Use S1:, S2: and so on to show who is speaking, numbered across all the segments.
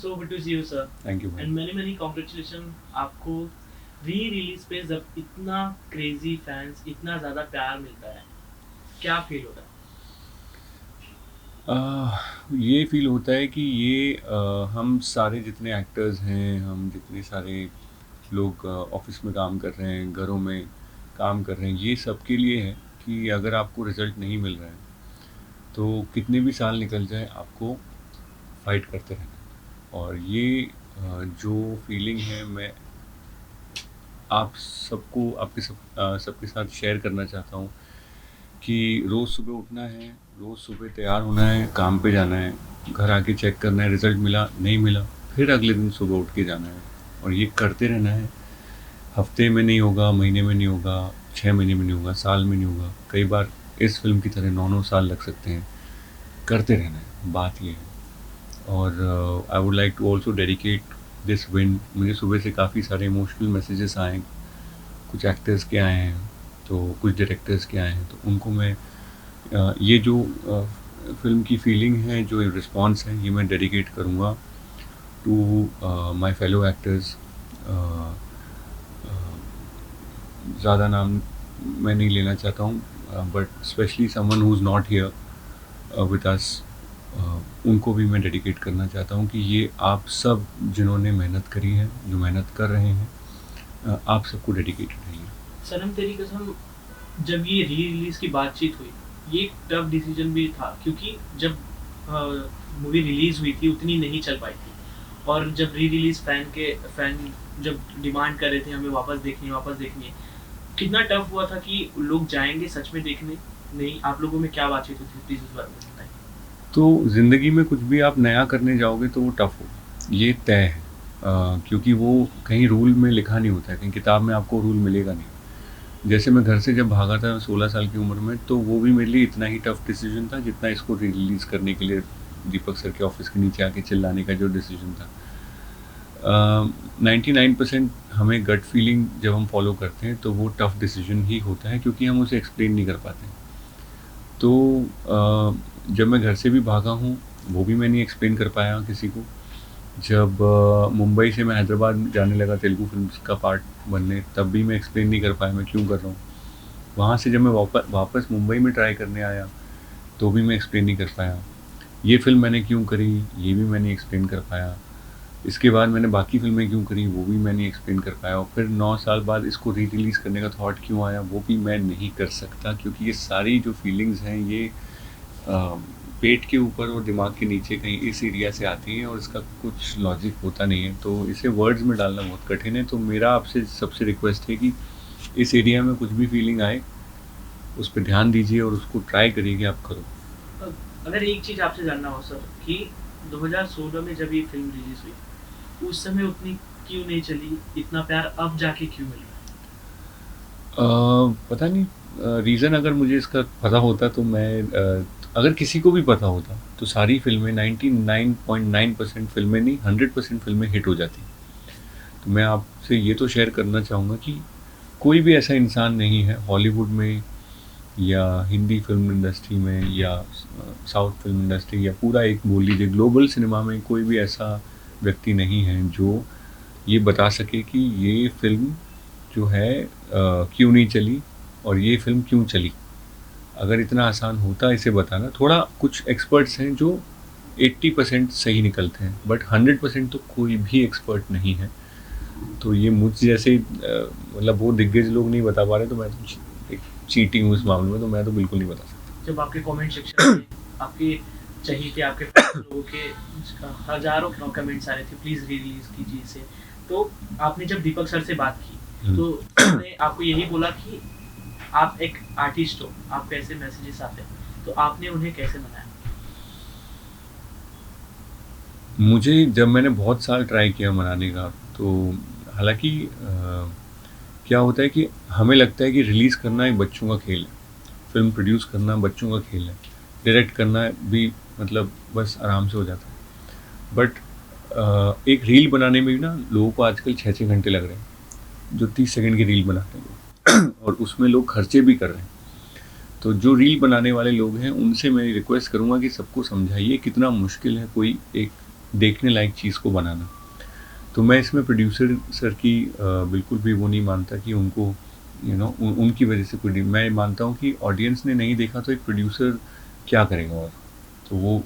S1: So good to see you, sir.
S2: Thank you भाई।
S1: And many congratulations आपको re release पे जब इतना क्रेजी फैंस इतना ज़्यादा प्यार मिलता है, क्या फील होता है?
S2: ये फील होता है कि ये हम सारे जितने एक्टर्स हैं, हम जितने सारे लोग ऑफिस में काम कर रहे हैं, घरों में काम कर रहे हैं, ये सबके लिए है कि अगर आपको रिज़ल्ट नहीं मिल रहा है तो कितने भी साल निकल जाए आपको फाइट करते रहना है। और ये जो फीलिंग है मैं आप सबको सबके साथ शेयर करना चाहता हूँ कि रोज़ सुबह उठना है, रोज़ सुबह तैयार होना है, काम पे जाना है, घर आके चेक करना है रिज़ल्ट मिला, नहीं मिला, फिर अगले दिन सुबह उठ के जाना है और ये करते रहना है। हफ्ते में नहीं होगा, महीने में नहीं होगा, 6 महीने में नहीं होगा, साल में नहीं होगा, कई बार इस फिल्म की तरह 9-9 साल लग सकते हैं। करते रहना है, बात ये है। और I would like to also dedicate this win. मुझे सुबह से काफ़ी सारे इमोशनल मैसेजेस आए, कुछ एक्टर्स के आए हैं, तो कुछ डायरेक्टर्स के आए हैं, तो उनको मैं ये जो फ़िल्म की फीलिंग है, जो रिस्पॉन्स है, ये मैं डेडिकेट करूँगा टू माय फेलो एक्टर्स। ज़्यादा नाम मैं नहीं लेना चाहता हूँ, but specially someone who is not here with us, उनको भी मैं डेडिकेट करना चाहता हूँ कि ये आप सब जिन्होंने मेहनत करी है, जो मेहनत कर रहे हैं, आप सबको डेडिकेटेड है ये।
S1: सनम तेरी कसम, जब ये री रिलीज की बातचीत हुई, ये एक टफ डिसीजन भी था क्योंकि जब मूवी रिलीज हुई थी उतनी नहीं चल पाई थी, और जब री रिलीज फैन जब डिमांड कर रहे थे हमें वापस देखनी है, कितना टफ हुआ था कि लोग जाएंगे सच में देखने? नहीं, आप लोगों में क्या बातचीत हुई थी, प्लीज उस बारे में बताएं।
S2: तो ज़िंदगी में कुछ भी आप नया करने जाओगे तो वो टफ़ होगा, ये तय है। क्योंकि वो कहीं रूल में लिखा नहीं होता है, कहीं किताब में आपको रूल मिलेगा नहीं। जैसे मैं घर से जब भागा था 16 साल की उम्र में, तो वो भी मेरे लिए इतना ही टफ़ डिसीजन था जितना इसको रिलीज़ करने के लिए दीपक सर के ऑफिस के नीचे आके चिल्लाने का जो डिसीजन था। 99% हमें गट फीलिंग जब हम फॉलो करते हैं तो वो टफ़ डिसीजन ही होता है, क्योंकि हम उसे एक्सप्लेन नहीं कर पाते। तो जब मैं घर से भी भागा हूँ, वो भी मैं नहीं एक्सप्लेन कर पाया किसी को। जब मुंबई से मैं हैदराबाद जाने लगा तेलुगु फ़िल्म्स का पार्ट बनने, तब भी मैं एक्सप्लेन नहीं कर पाया मैं क्यों कर रहा हूँ। वहाँ से जब मैं वापस मुंबई में ट्राई करने आया, तो भी मैं एक्सप्लेन नहीं कर पाया। ये फ़िल्म मैंने क्यों करी, ये भी मैं नहीं एक्सप्लेन कर पाया। इसके बाद मैंने बाकी फ़िल्में क्यों करी, वो भी मैं नहीं एक्सप्लेन कर पाया। और फिर 9 साल बाद इसको री-रिलीज़ करने का थॉट क्यों आया, वो भी मैं नहीं कर सकता, क्योंकि ये सारी जो फीलिंग्स हैं, ये पेट के ऊपर और दिमाग के नीचे कहीं इस एरिया से आती हैं और इसका कुछ लॉजिक होता नहीं है, तो इसे वर्ड्स में डालना बहुत कठिन है। तो मेरा आपसे सबसे रिक्वेस्ट है कि इस एरिया में कुछ भी फीलिंग आए, उस पर ध्यान दीजिए और उसको ट्राई करिए कि आप करो।
S1: अगर एक चीज आपसे जानना हो सर कि 2016 में जब ये फिल्म रिलीज हुई, उस समय उतनी क्यों नहीं चली, इतना प्यार अब जाके क्यों मिल रहा
S2: पता नहीं, रीज़न अगर मुझे इसका पता होता तो मैं अगर किसी को भी पता होता तो सारी फिल्में 99.9% फिल्में नहीं, 100% फिल्में हिट हो जाती। तो मैं आपसे ये तो शेयर करना चाहूँगा कि कोई भी ऐसा इंसान नहीं है हॉलीवुड में या हिंदी फिल्म इंडस्ट्री में या साउथ फिल्म इंडस्ट्री या पूरा एक बोल लीजिए ग्लोबल सिनेमा में, कोई भी ऐसा व्यक्ति नहीं है जो ये बता सके कि ये फिल्म जो है क्यों नहीं चली और ये फिल्म क्यों चली। अगर इतना आसान होता इसे बताना, थोड़ा कुछ एक्सपर्ट्स हैं जो 80% सही निकलते हैं, बट 100% तो कोई भी एक्सपर्ट नहीं है। तो ये मुझ जैसे मतलब वो दिग्गज लोग नहीं बता पा रहे, तो मैं तो एक चीटिंग हूँ इस मामले में, तो मैं तो बिल्कुल नहीं बता सकता।
S1: है? जब आपके कमेंट सेक्शन में आपके चहीते आपके लोगों के हजारों कमेंट्स आ रहे थे प्लीज री रिलीज कीजिए इसे, तो आपने जब दीपक सर से बात की तो उन्होंने आपको यही बोला कि आप एक आर्टिस्ट हो, आपको ऐसे मैसेजेस आते हैं, तो आपने उन्हें कैसे मनाया?
S2: मुझे जब मैंने बहुत साल ट्राई किया मनाने का, तो हालांकि क्या होता है कि हमें लगता है कि रिलीज़ करना एक बच्चों का खेल है, फिल्म प्रोड्यूस करना बच्चों का खेल है, डायरेक्ट करना भी मतलब बस आराम से हो जाता है। बट एक रील बनाने में भी ना लोगों को आजकल 6-6 घंटे लग रहे हैं, जो 30 सेकंड की रील बनाते हैं लोग और उसमें लोग खर्चे भी कर रहे हैं। तो जो रील बनाने वाले लोग हैं उनसे मैं रिक्वेस्ट करूँगा कि सबको समझाइए कितना मुश्किल है कोई एक देखने लायक चीज़ को बनाना। तो मैं इसमें प्रोड्यूसर सर की बिल्कुल भी वो नहीं मानता कि उनको उनकी वजह से कोई मैं मानता हूँ कि ऑडियंस ने नहीं देखा तो एक प्रोड्यूसर क्या करेगा और। तो वो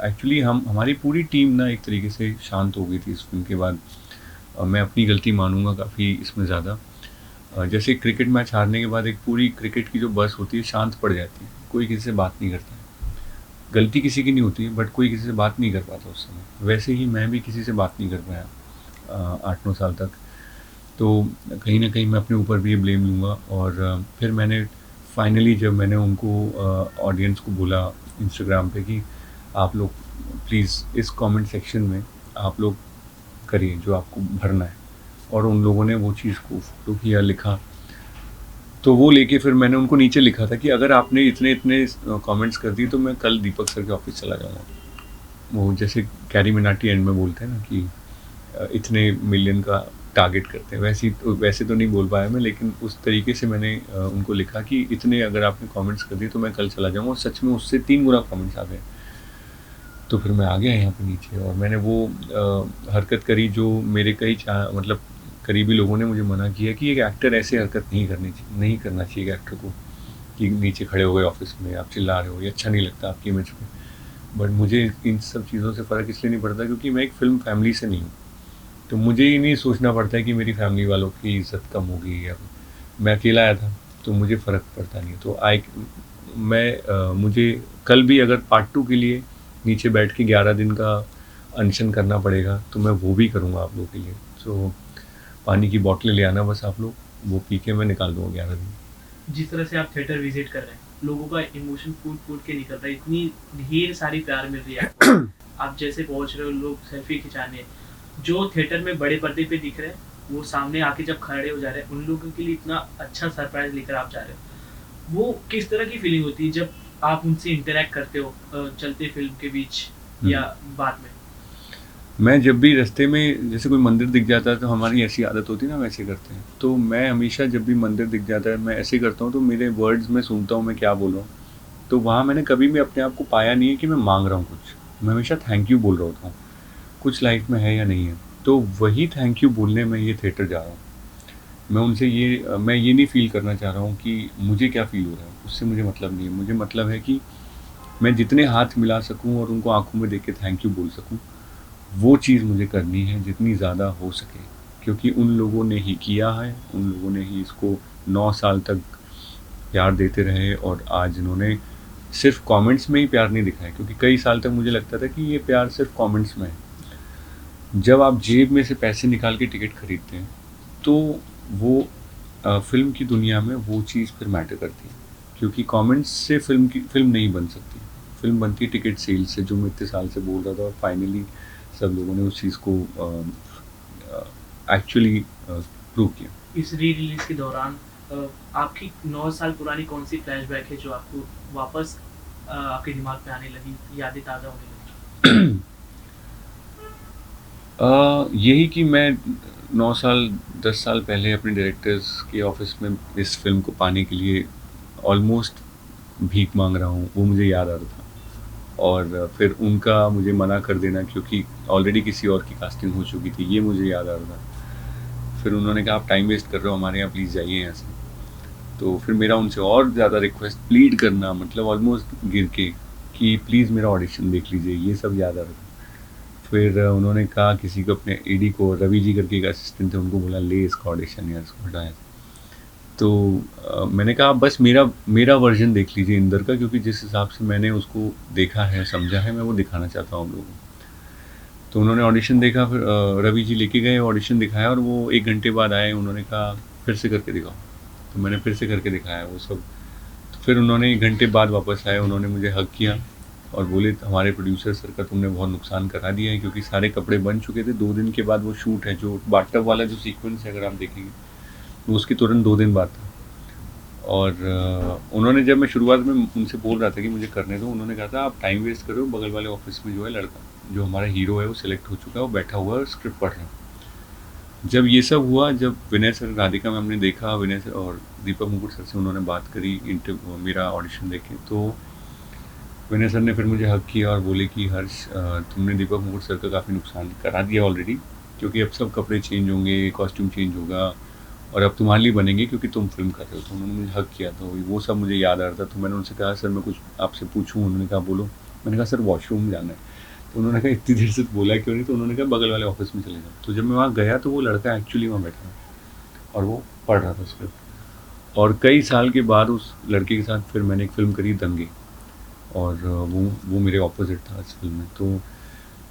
S2: एक्चुअली हमारी पूरी टीम ना एक तरीके से शांत हो गई थी इस फ़िल्म के बाद। मैं अपनी गलती मानूँगा काफ़ी इसमें ज़्यादा। जैसे क्रिकेट मैच हारने के बाद एक पूरी क्रिकेट की जो बस होती है शांत पड़ जाती है, कोई किसी से बात नहीं करता है। गलती किसी की नहीं होती है बट कोई किसी से बात नहीं कर पाता उस समय। वैसे ही मैं भी किसी से बात नहीं कर पाया 8-9 साल तक। तो कहीं न कहीं मैं अपने ऊपर भी ये ब्लेम लूँगा। और फिर मैंने फाइनली जब मैंने उनको ऑडियंस को बोला इंस्टाग्राम पे कि आप लोग प्लीज़ इस कमेंट सेक्शन में आप लोग करिए जो आपको भरना है। और उन लोगों ने वो चीज़ को फ़ॉलो किया, लिखा। तो वो लेके फिर मैंने उनको नीचे लिखा था कि अगर आपने इतने कमेंट्स कर दिए तो मैं कल दीपक सर के ऑफ़िस चला जाऊँगा। वो जैसे कैरी मिनाटी एंड में बोलते हैं ना कि इतने मिलियन का टारगेट करते हैं, वैसे तो नहीं बोल पाया मैं, लेकिन उस तरीके से मैंने उनको लिखा कि इतने अगर आपने कमेंट्स कर दिए तो मैं कल चला जाऊँगा। और सच में उससे 3 गुना कमेंट्स आ गए। तो फिर मैं आ गया यहाँ पे नीचे और मैंने वो हरकत करी जो मेरे कई मतलब करीबी लोगों ने मुझे मना किया कि एक एक्टर ऐसे हरकत नहीं करना चाहिए एक एक्टर को कि नीचे खड़े हो गए ऑफिस में आप चिल्ला रहे हो, ये अच्छा नहीं लगता आपकी इमेज पे। बट मुझे इन सब चीज़ों से फ़र्क इसलिए नहीं पड़ता क्योंकि मैं एक फ़िल्म फैमिली से नहीं हूँ। तो मुझे ये नहीं सोचना पड़ता है कि मेरी फैमिली वालों की इज़्ज़त कम होगी या मैं अकेला आया था तो मुझे फ़र्क पड़ता नहीं। तो मुझे कल भी अगर पार्ट 2 के लिए नीचे बैठ के 11 दिन का अनशन करना पड़ेगा तो मैं वो भी करूँगा आप लोगों के लिए। तो पानी की बॉटलें ले आना बस आप लोग, वो पी के मैं निकाल दूँगा 11 दिन।
S1: जिस तरह से आप थिएटर विजिट कर रहे हैं, लोगों का इमोशन फूट के निकल रहा है, इतनी ढेर सारी प्यार मिल रही है आपको। आप जैसे पहुंच रहे हो, लोग सेल्फी खिंचाने, जो थिएटर में बड़े पर्दे पे दिख रहे हैं वो सामने आके जब खड़े हो जा रहे हैं, उन लोगों के लिए इतना अच्छा सरप्राइज लेकर आप जा रहे हो। वो किस तरह की फीलिंग होती है जब आप उनसे इंटरेक्ट करते हो चलते फिल्म के बीच या बाद में?
S2: मैं जब भी रास्ते में जैसे कोई मंदिर दिख जाता है तो हमारी ऐसी आदत होती है ना, वैसे करते हैं। तो मैं हमेशा जब भी मंदिर दिख जाता है मैं ऐसे करता हूँ, तो मेरे वर्ड्स में सुनता हूँ मैं क्या बोल रहा हूँ। तो वहाँ मैंने कभी भी अपने आप को पाया नहीं है कि मैं मांग रहा हूँ कुछ, मैं हमेशा थैंक यू बोल रहा होता हूँ, कुछ लाइफ में है या नहीं है। तो वही थैंक यू बोलने में ये थिएटर जा रहा हूँ। मैं ये नहीं फील करना चाह रहा हूँ कि मुझे क्या फील हो रहा है, उससे मुझे मतलब नहीं है। मुझे मतलब है कि मैं जितने हाथ मिला सकूँ और उनको आँखों में देख के थैंक यू बोल सकूँ, वो चीज़ मुझे करनी है जितनी ज़्यादा हो सके। क्योंकि उन लोगों ने ही किया है, उन लोगों ने ही इसको 9 साल तक प्यार देते रहे और आज इन्होंने सिर्फ़ कमेंट्स में ही प्यार नहीं दिखाया, क्योंकि कई साल तक मुझे लगता था कि ये प्यार सिर्फ़ कमेंट्स में है। जब आप जेब में से पैसे निकाल के टिकट खरीदते हैं, तो वो फ़िल्म की दुनिया में वो चीज़ फिर मैटर करती है। क्योंकि कमेंट्स से फ़िल्म नहीं बन सकती। फ़िल्म बनती है टिकट सेल से, जो मैं इतने साल से बोल रहा था, और फाइनली सब लोगों ने उस चीज़ को एक्चुअली प्रूव किया।
S1: इस री रिलीज के दौरान आपकी 9 साल पुरानी कौन सी फ्लैशबैक है जो आपको वापस आपके दिमाग पे आने लगी, यादें ताज़ा होने लगी?
S2: यही कि मैं 9 साल 10 साल पहले अपने डायरेक्टर्स के ऑफिस में इस फिल्म को पाने के लिए ऑलमोस्ट भीख मांग रहा हूँ, वो मुझे याद आ रहा था। और फिर उनका मुझे मना कर देना क्योंकि ऑलरेडी किसी और की कास्टिंग हो चुकी थी, ये मुझे याद आ रहा था। फिर उन्होंने कहा आप टाइम वेस्ट कर रहे हो हमारे यहाँ, प्लीज़ जाइए यहाँ से। तो फिर मेरा उनसे और ज़्यादा रिक्वेस्ट, प्लीड करना, मतलब ऑलमोस्ट गिर के, कि प्लीज़ मेरा ऑडिशन देख लीजिए, ये सब याद आ रहा था। फिर उन्होंने कहा किसी को, अपने एडी को, रवि जी करके एक असिस्टेंट थे, उनको बोला ले इसका ऑडिशन यार, इसको हटाया। तो मैंने कहा बस मेरा वर्जन देख लीजिए इंदर का, क्योंकि जिस हिसाब से मैंने उसको देखा है, समझा है, मैं वो दिखाना चाहता हूँ आप लोगों को। तो उन्होंने ऑडिशन देखा, फिर रवि जी लेके गए, ऑडिशन दिखाया, और वो 1 घंटे बाद आए, उन्होंने कहा फिर से करके दिखाओ। तो मैंने फिर से करके दिखाया वो सब। तो फिर उन्होंने 1 घंटे बाद वापस आए, उन्होंने मुझे हग किया और बोले हमारे प्रोड्यूसर सर का तुमने बहुत नुकसान करा दिया है, क्योंकि सारे कपड़े बन चुके थे। 2 दिन के बाद वो शूट है, जो बाथटब वाला जो सीक्वेंस है अगर आप देखेंगे, वो उसके तुरंत 2 दिन बाद था। और उन्होंने, जब मैं शुरुआत में उनसे बोल रहा था कि मुझे करने दो, उन्होंने कहा था आप टाइम वेस्ट करो, बगल वाले ऑफिस में जो है लड़का, जो हमारा हीरो है वो सिलेक्ट हो चुका है, वो बैठा हुआ है, स्क्रिप्ट पढ़ रहा है। जब ये सब हुआ, जब विनय सर, राधिका मैम ने देखा, विनय सर और दीपक मुकुट सर से उन्होंने बात करी मेरा ऑडिशन देखे, तो विनय सर ने फिर मुझे हक किया और बोले कि हर्ष तुमने दीपक मुकुट सर का काफ़ी नुकसान करा दिया ऑलरेडी, क्योंकि अब सब कपड़े चेंज होंगे, कॉस्ट्यूम चेंज होगा और अब तुम्हारे लिए बनेंगे क्योंकि तुम फिल्म कर रहे हो। तो उन्होंने मुझे हक किया, तो वो सब मुझे याद आ रहा था। तो मैंने उनसे कहा सर मैं कुछ आपसे पूछूं? उन्होंने कहा बोलो। मैंने कहा सर वॉशरूम जाना है। तो उन्होंने कहा इतनी देर से बोला क्यों नहीं? तो उन्होंने कहा बगल वाले ऑफिस में चले जाओ। तो जब मैं वहाँ गया तो वो लड़का एक्चुअली वहाँ बैठा था और वो पढ़ रहा था स्क्रिप्ट। और कई साल के बाद उस लड़के के साथ फिर मैंने एक फ़िल्म करी दंगे, और वो मेरे ऑपोजिट था इस फिल्म में। तो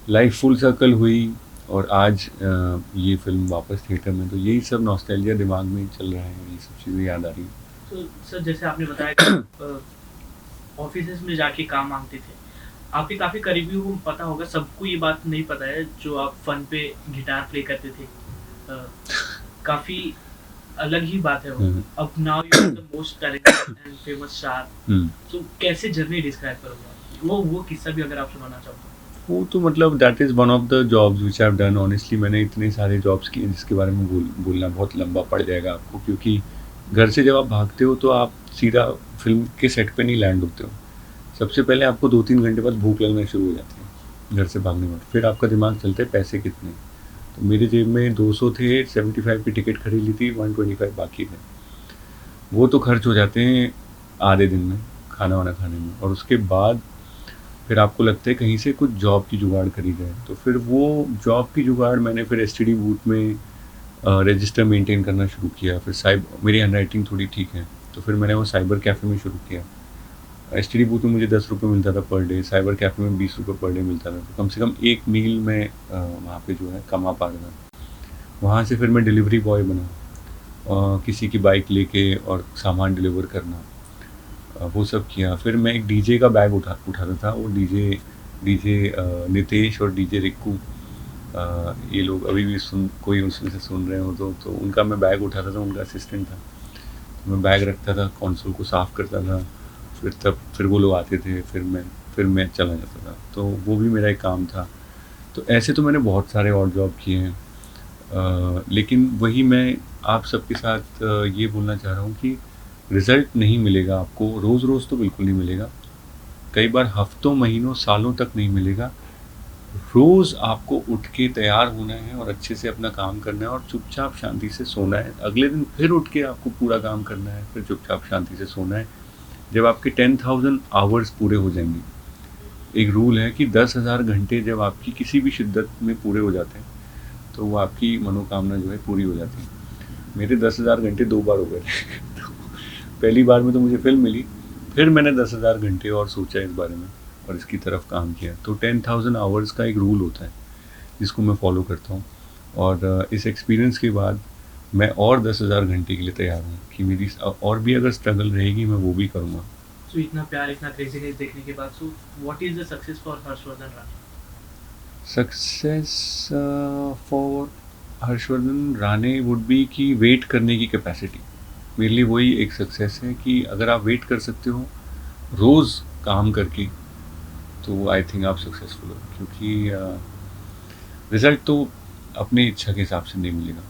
S2: लाइफ फुल सर्कल हुई और आज ये फिल्म वापस थिएटर में। तो यही सब नॉस्टैल्जिया दिमाग में चल रहा है, ये सब चीज़ें याद आ रही हैं।
S1: तो सर जैसे आपने बताया कि ऑफिस में जाके काम मांगते थे, आपके काफ़ी करीबियों को पता होगा, सबको ये बात नहीं पता है जो आप फन पे गिटार प्ले करते थे। काफ़ी अलग ही बात है वो। अब now you are the most talented and famous star. तो कैसे जर्नी डिस्क्राइब करोगे आप? वो किस्सा भी अगर आप सुनाना चाहो तो।
S2: वो तो मतलब that is one of the jobs which I have done. Honestly मैंने इतने सारे जॉब्स किए जिसके बारे में बोलना बहुत लंबा पड़ जाएगा आपको, क्योंकि घर से जब आप भागते हो तो आप सीधा फिल्म के सेट पे नहीं लैंड होते हो। सबसे पहले आपको 2-3 घंटे बाद भूख लगना शुरू हो जाती है घर से भागने में। फिर आपका दिमाग चलता है पैसे कितने। तो मेरी जेब में 200 थे, 75 की टिकट खरीद ली थी, 125 बाकी थे। वो तो खर्च हो जाते हैं आधे दिन में खाना वाना खाने में। और उसके बाद फिर आपको लगता है कहीं से कुछ जॉब की जुगाड़ करी जाए। तो फिर वो जॉब की जुगाड़ मैंने फिर एसटीडी बूथ में रजिस्टर मेंटेन करना शुरू किया। फिर मेरी हैंडराइटिंग थोड़ी ठीक है तो फिर मैंने वो साइबर कैफ़े में शुरू किया। एसटीडी बूथ में मुझे 10 रुपये मिलता था पर डे, साइबर कैफ़े में 20 रुपये पर डे मिलता था। तो कम से कम एक मील में वहाँ पे जो है कमा पा रहा था। वहाँ से फिर मैं डिलीवरी बॉय बना, किसी की बाइक लेके और सामान डिलीवर करना, वो सब किया। फिर मैं एक डीजे का बैग उठाता था। वो डीजे डीजे नितेश और डीजे रिक्कू, ये लोग अभी भी कोई उसमें से सुन रहे हो तो उनका मैं बैग उठाता था, उनका असिस्टेंट था। तो मैं बैग रखता था, कंसोल को साफ़ करता था। फिर वो लोग आते थे, फिर मैं चला जाता था। तो वो भी मेरा एक काम था। तो ऐसे तो मैंने बहुत सारे और जॉब किए हैं, लेकिन वही मैं आप सबके साथ ये बोलना चाह रहा हूँ कि रिज़ल्ट नहीं मिलेगा आपको रोज़ रोज़, तो बिल्कुल नहीं मिलेगा। कई बार हफ्तों महीनों सालों तक नहीं मिलेगा। रोज़ आपको उठ के तैयार होना है और अच्छे से अपना काम करना है और चुपचाप शांति से सोना है। अगले दिन फिर उठ के आपको पूरा काम करना है, फिर चुपचाप शांति से सोना है। जब आपके 10,000 आवर्स पूरे हो जाएंगे, एक रूल है कि 10,000 घंटे जब आपकी किसी भी शिद्दत में पूरे हो जाते हैं तो वो आपकी मनोकामना जो है पूरी हो जाती है। मेरे 10,000 घंटे 2 बार हो गए तो पहली बार में तो मुझे फिल्म मिली, फिर मैंने 10,000 घंटे और सोचा इस बारे में और इसकी तरफ काम किया। तो 10,000 आवर्स का एक रूल होता है जिसको मैं फॉलो करता हूँ। और इस एक्सपीरियंस के बाद मैं और 10,000 घंटे के लिए तैयार हूँ कि मेरी और भी अगर स्ट्रगल रहेगी मैं वो भी करूँगा।
S1: तो इतना प्यार, इतना क्रेजीनेस देखने के बाद, so what is the success for Harshvardhan Rane?
S2: Success for Harshvardhan Rane would be कि वेट करने की कैपेसिटी। मेरे लिए वही एक सक्सेस है कि अगर आप वेट कर सकते हो रोज़ काम करके, तो आई थिंक आप सक्सेसफुल हो। क्योंकि रिज़ल्ट तो अपनी इच्छा के हिसाब से नहीं मिलेगा।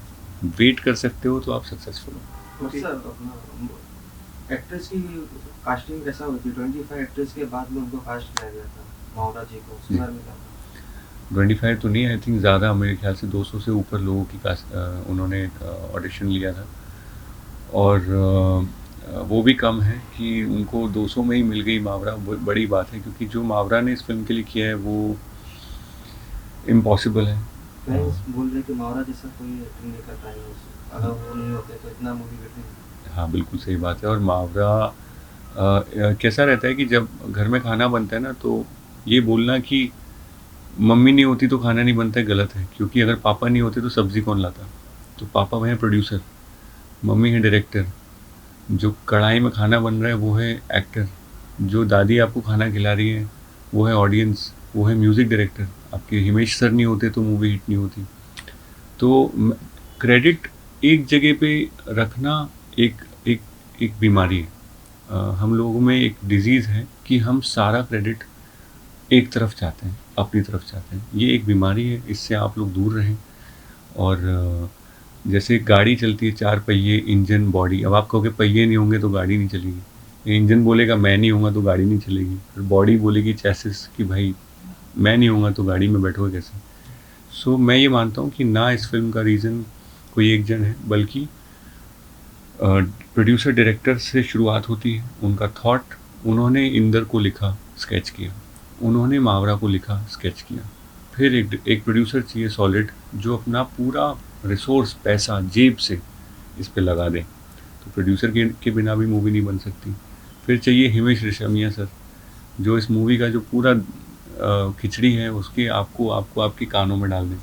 S2: वेट कर सकते हो तो आप सक्सेसफुल हो।
S3: तो सर अपना एक्ट्रेस की कास्टिंग कैसा होती है? 25 एक्ट्रेस के बाद में उनको कास्ट किया गया था, मावरा जी को सुना मिला था।
S2: 25 तो नहीं, आई थिंक ज़्यादा, मेरे ख्याल से 200 से ऊपर लोगों की उन्होंने ऑडिशन लिया था। और वो भी कम है कि उनको 200 में ही मिल गई मावरा, बड़ी बात है। क्योंकि जो मावरा ने इस फिल्म के लिए किया है वो इम्पॉसिबल है।
S3: फैंस बोल रहे कि मावरा जैसा कोई एक्टिंग नहीं कर पाएगा, अगर वो नहीं होते तो इतना मूवी हिट।
S2: हाँ बिल्कुल सही बात है। और मावरा कैसा रहता है कि जब घर में खाना बनता है ना, तो ये बोलना कि मम्मी नहीं होती तो खाना नहीं बनता है गलत है। क्योंकि अगर पापा नहीं होते तो सब्ज़ी कौन लाता? तो पापा वह हैं प्रोड्यूसर, मम्मी है डायरेक्टर, जो कढ़ाई में खाना बन रहा है वो है एक्टर, जो दादी आपको खाना खिला रही है वो है ऑडियंस, वो है म्यूज़िक डायरेक्टर। आपके हिमेश सर नहीं होते तो मूवी हिट नहीं होती। तो क्रेडिट एक जगह पे रखना एक एक एक बीमारी है। हम लोगों में एक डिजीज़ है कि हम सारा क्रेडिट एक तरफ चाहते हैं, अपनी तरफ चाहते हैं। ये एक बीमारी है, इससे आप लोग दूर रहें। और जैसे गाड़ी चलती है 4 पहिए, इंजन, बॉडी। अब आप कहोगे पहिए नहीं होंगे तो गाड़ी नहीं चलेगी। इंजन बोलेगा मैं नहीं हूँगा तो गाड़ी नहीं चलेगी, फिर बॉडी बोलेगी चैसिस कि भाई मैं नहीं हूँगा तो गाड़ी में बैठोगे कैसे। सो मैं ये मानता हूँ कि ना इस फिल्म का रीज़न कोई एक जन है, बल्कि प्रोड्यूसर डायरेक्टर से शुरुआत होती है। उनका थॉट, उन्होंने इंदर को लिखा, स्केच किया, उन्होंने मावरा को लिखा, स्केच किया, फिर एक प्रोड्यूसर चाहिए सॉलिड जो अपना पूरा रिसोर्स, पैसा जेब से इस पे लगा दे, तो प्रोड्यूसर के बिना भी मूवी नहीं बन सकती। फिर चाहिए हिमेश रेशमिया सर, जो इस मूवी का जो पूरा खिचड़ी है उसके आपको आपके कानों में डाल दें।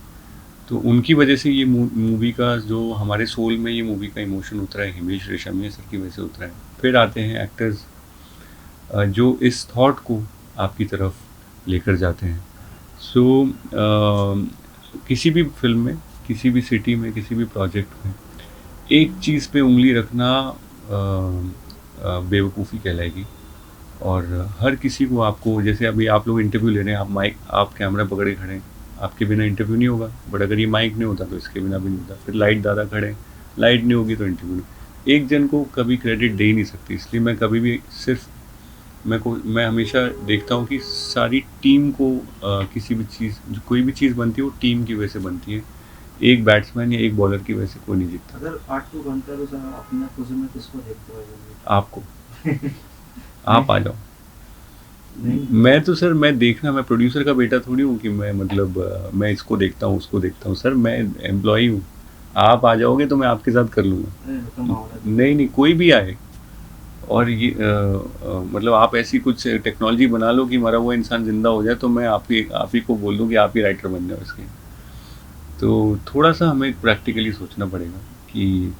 S2: तो उनकी वजह से ये मूवी का जो हमारे सोल में ये मूवी का इमोशन उतरा है, हिमेश रेशमिया सर की वजह से उतरा है। फिर आते हैं एक्टर्स जो इस थॉट को आपकी तरफ लेकर जाते हैं। सो किसी भी फिल्म में, किसी भी सिटी में, किसी भी प्रोजेक्ट में एक चीज़ पे उंगली रखना बेवकूफ़ी कहलाएगी। और हर किसी को आपको, जैसे अभी आप लोग इंटरव्यू ले रहे हैं, आप कैमरा पकड़े खड़े हैं, आपके बिना इंटरव्यू नहीं होगा, बट अगर ये माइक नहीं होता तो इसके बिना भी नहीं होता। फिर लाइट ज़्यादा खड़े, लाइट नहीं होगी तो इंटरव्यू नहीं। एक जन को कभी क्रेडिट दे ही नहीं सकती, इसलिए मैं कभी भी सिर्फ मैं हमेशा देखता हूँ कि सारी टीम को किसी भी चीज़, कोई भी चीज़ बनती है वो टीम की वजह से बनती है। एक बैट्समैन या एक बॉलर की वजह से कोई नहीं जीतता।
S3: अगर पार्ट 2 बनता है तो सर अपने खुशी में किसको देखते हो?
S2: आपको आप आ जाओ।
S3: नहीं,
S2: मैं तो सर, मैं प्रोड्यूसर का बेटा थोड़ी हूँ कि मैं मतलब मैं इसको देखता हूँ उसको देखता हूँ। सर मैं एम्प्लॉई हूँ, आप आ जाओगे तो मैं आपके साथ कर लूँगा।
S3: अरे तो मावरा जी।
S2: नहीं कोई भी आए, और ये मतलब आप ऐसी कुछ टेक्नोलॉजी बना लो कि मरा हुआ इंसान जिंदा हो जाए, तो मैं आप ही को बोल दूँ कि आप ही राइटर बन जाओ इसके। तो थोड़ा सा हमें प्रैक्टिकली सोचना पड़ेगा कि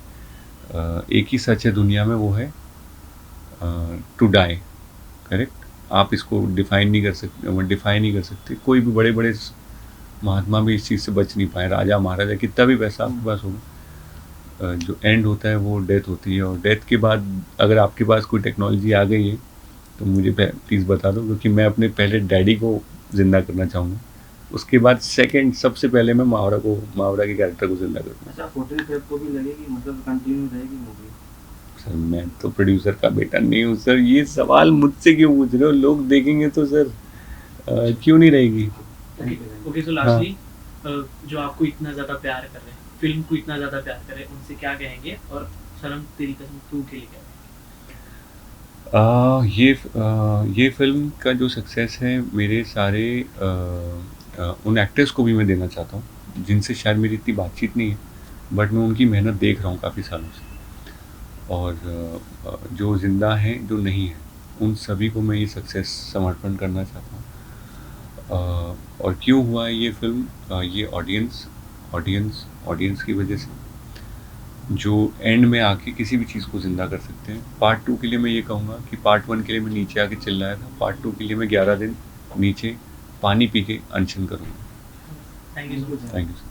S2: एक ही सच है दुनिया में, वो है टू डाई। करेक्ट। आप इसको डिफाइन नहीं कर सकते। कोई भी बड़े बड़े महात्मा भी इस चीज़ से बच नहीं पाए, राजा महाराजा, कितना भी पैसा आपके पास होगा, जो एंड होता है वो डेथ होती है। और डेथ के बाद अगर आपके पास कोई टेक्नोलॉजी आ गई है तो मुझे प्लीज़ बता दो, क्योंकि मैं अपने पहले डैडी को ज़िंदा करना चाहूँगा, उसके बाद सेकंड सबसे पहले मैं मावरा के कैरेक्टर को ज़िंदा करूँगा।
S3: अच्छा 14 फेब को भी लगेगी, मतलब कंटिन्यू रहेगी मूवी?
S2: सर मैं तो प्रोड्यूसर का बेटा नहीं हूँ सर, ये सवाल मुझसे क्यों पूछ रहे हो? लोग देखेंगे तो सर क्यों नहीं रहेगी।
S1: ओके, सो लास्टली जो आपको इतना ज़्यादा प्यार कर रहे हैं, फिल्म को इतना ज़्यादा प्यार कर रहे हैं, उनसे क्या कहेंगे? और सनम तेरी कसम 2 के लिए क्या कहेंगे?
S2: ये फिल्म का जो सक्सेस है, मेरे सारे उन एक्टर्स को भी मैं देना चाहता हूँ जिनसे शायद मेरी इतनी बातचीत नहीं है, बट मैं उनकी मेहनत देख रहा हूँ काफ़ी सालों से। और जो ज़िंदा हैं, जो नहीं हैं, उन सभी को मैं ये सक्सेस समर्पण करना चाहता हूँ। और क्यों हुआ है ये फिल्म? ये ऑडियंस की वजह से, जो एंड में आके किसी भी चीज़ को ज़िंदा कर सकते हैं। पार्ट 2 के लिए मैं ये कहूँगा कि पार्ट 1 के लिए मैं नीचे आके चिल्लाया था, पार्ट 2 के लिए मैं 11 दिन नीचे पानी पी के अनशन करूँगा।
S1: Thank you so much.
S2: Thank you sir.